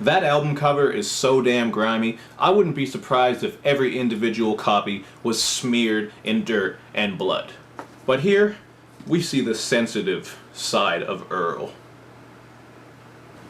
That album cover is so damn grimy, I wouldn't be surprised if every individual copy was smeared in dirt and blood. But here, we see the sensitive side of Earl.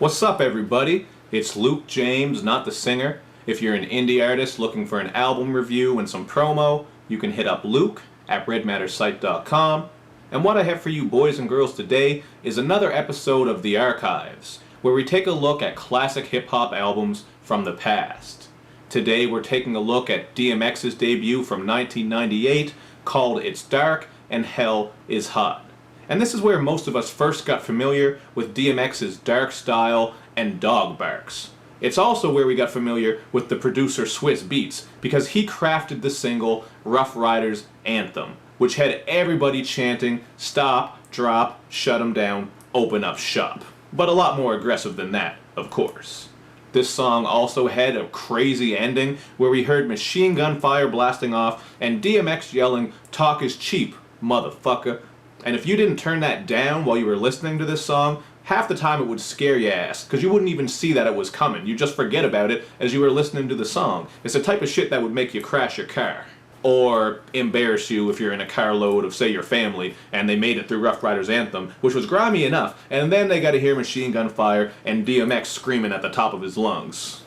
What's up, everybody? It's Luke James, not the singer. If you're an indie artist looking for an album review and some promo, you can hit up Luke at redmattersite.com. And what I have for you boys and girls today is another episode of The Archives, where we take a look at classic hip-hop albums from the past. Today we're taking a look at DMX's debut from 1998 called It's Dark and Hell is Hot. And this is where most of us first got familiar with DMX's dark style and dog barks. It's also where we got familiar with the producer Swizz Beatz, because he crafted the single Rough Riders Anthem, which had everybody chanting, "Stop, drop, shut 'em down, open up shop." But a lot more aggressive than that, of course. This song also had a crazy ending where we heard machine gun fire blasting off and DMX yelling, "Talk is cheap, motherfucker." And if you didn't turn that down while you were listening to this song, half the time it would scare your ass, because you wouldn't even see that it was coming. You just forget about it as you were listening to the song. It's the type of shit that would make you crash your car. Or embarrass you if you're in a carload of, say, your family, and they made it through Rough Riders Anthem, which was grimy enough, and then they got to hear machine gun fire and DMX screaming at the top of his lungs.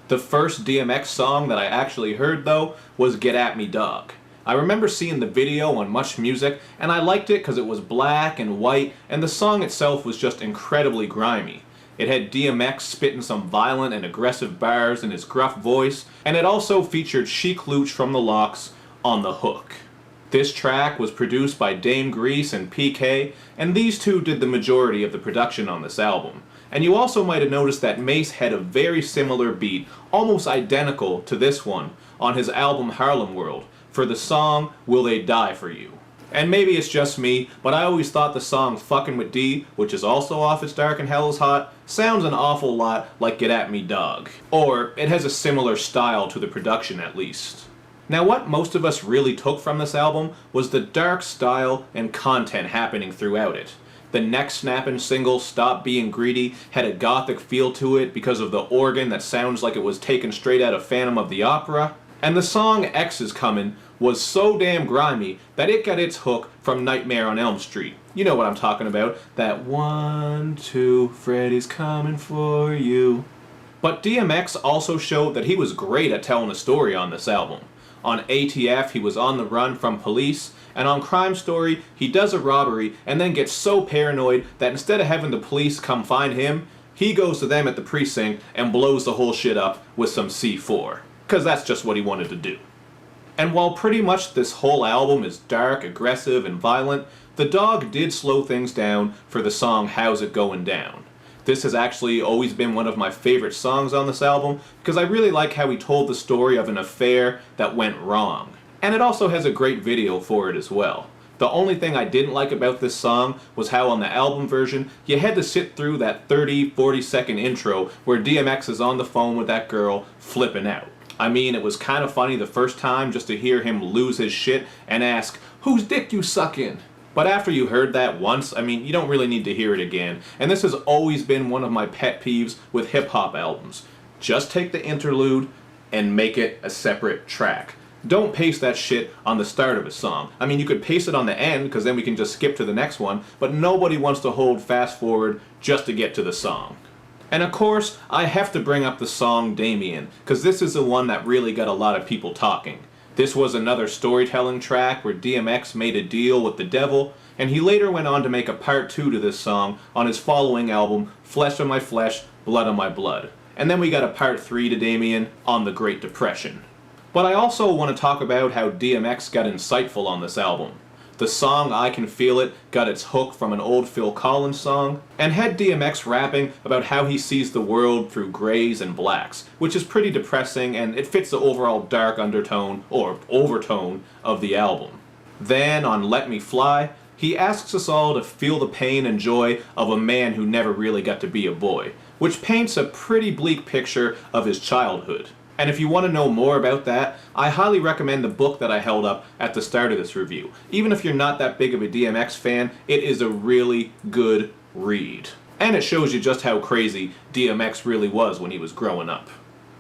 The first DMX song that I actually heard, though, was Get At Me Dog. I remember seeing the video on Much Music, and I liked it because it was black and white, and the song itself was just incredibly grimy. It had DMX spitting some violent and aggressive bars in his gruff voice, and it also featured Chic Luch from The Lox on the hook. This track was produced by Dame Grease and PK, and these two did the majority of the production on this album. And you also might have noticed that Mace had a very similar beat, almost identical to this one, on his album Harlem World, for the song Will They Die For You. And maybe it's just me, but I always thought the song Fucking With D, which is also off It's Dark and Hell is Hot, sounds an awful lot like Get At Me Dog. Or it has a similar style to the production at least. Now what most of us really took from this album was the dark style and content happening throughout it. The neck-snapping single Stop Being Greedy had a gothic feel to it because of the organ that sounds like it was taken straight out of Phantom of the Opera. And the song X Is Comin' was so damn grimy that it got its hook from Nightmare on Elm Street. You know what I'm talking about. That 1, 2, Freddy's coming for you. But DMX also showed that he was great at telling a story on this album. On ATF, he was on the run from police, and on Crime Story, he does a robbery and then gets so paranoid that instead of having the police come find him, he goes to them at the precinct and blows the whole shit up with some C4. Because that's just what he wanted to do. And while pretty much this whole album is dark, aggressive, and violent, the dog did slow things down for the song How's It Going Down. This has actually always been one of my favorite songs on this album because I really like how he told the story of an affair that went wrong. And it also has a great video for it as well. The only thing I didn't like about this song was how on the album version you had to sit through that 30-40 second intro where DMX is on the phone with that girl flipping out. I mean, it was kind of funny the first time just to hear him lose his shit and ask, "Whose dick you suckin'?" But after you heard that once, I mean, you don't really need to hear it again. And this has always been one of my pet peeves with hip-hop albums. Just take the interlude and make it a separate track. Don't paste that shit on the start of a song. I mean, you could paste it on the end, because then we can just skip to the next one, but nobody wants to hold fast forward just to get to the song. And of course, I have to bring up the song Damien, because this is the one that really got a lot of people talking. This was another storytelling track where DMX made a deal with the devil, and he later went on to make a part 2 to this song on his following album, Flesh of My Flesh, Blood of My Blood. And then we got a part 3 to Damien on the Great Depression. But I also want to talk about how DMX got insightful on this album. The song I Can Feel It got its hook from an old Phil Collins song, and had DMX rapping about how he sees the world through grays and blacks, which is pretty depressing and it fits the overall dark undertone, or overtone, of the album. Then on Let Me Fly, he asks us all to feel the pain and joy of a man who never really got to be a boy, which paints a pretty bleak picture of his childhood. And if you want to know more about that, I highly recommend the book that I held up at the start of this review. Even if you're not that big of a DMX fan, it is a really good read. And it shows you just how crazy DMX really was when he was growing up.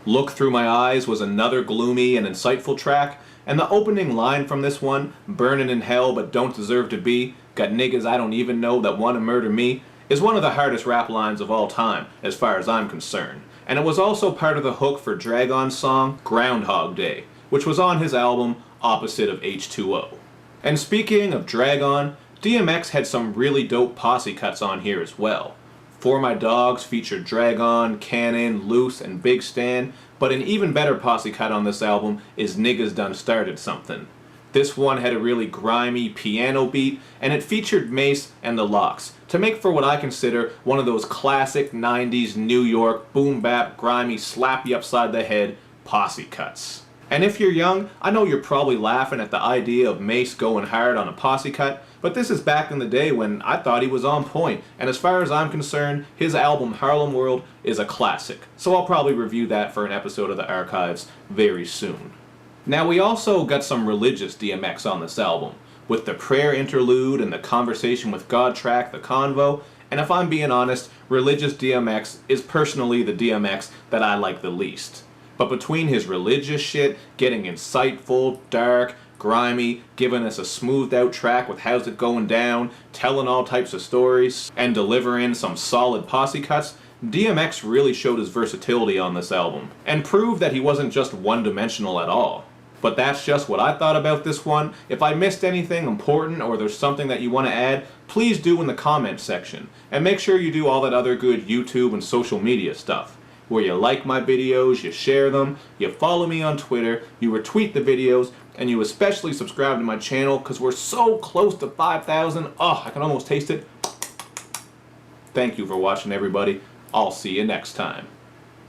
Look Through My Eyes was another gloomy and insightful track, and the opening line from this one, burning in hell but don't deserve to be, got niggas I don't even know that wanna murder me, is one of the hardest rap lines of all time, as far as I'm concerned. And it was also part of the hook for Dragon's song, Groundhog Day, which was on his album, Opposite of H2O. And speaking of Dragon, DMX had some really dope posse cuts on here as well. For My Dogs featured Dragon, Cannon, Loose, and Big Stan, but an even better posse cut on this album is Niggas Done Started Something. This one had a really grimy piano beat, and it featured Mace and the Lox, to make for what I consider one of those classic 90s New York boom bap, grimy, slap you upside the head posse cuts. And if you're young, I know you're probably laughing at the idea of Mace going hard on a posse cut, but this is back in the day when I thought he was on point, and as far as I'm concerned, his album Harlem World is a classic, so I'll probably review that for an episode of the archives very soon. Now we also got some religious DMX on this album, with the prayer interlude and the Conversation with God track, The Convo, and if I'm being honest, religious DMX is personally the DMX that I like the least. But between his religious shit, getting insightful, dark, grimy, giving us a smoothed out track with How's It Going Down, telling all types of stories, and delivering some solid posse cuts, DMX really showed his versatility on this album, and proved that he wasn't just one-dimensional at all. But that's just what I thought about this one. If I missed anything important or there's something that you want to add, please do in the comment section. And make sure you do all that other good YouTube and social media stuff, where you like my videos, you share them, you follow me on Twitter, you retweet the videos, and you especially subscribe to my channel because we're so close to 5,000. Oh, I can almost taste it. Thank you for watching, everybody. I'll see you next time.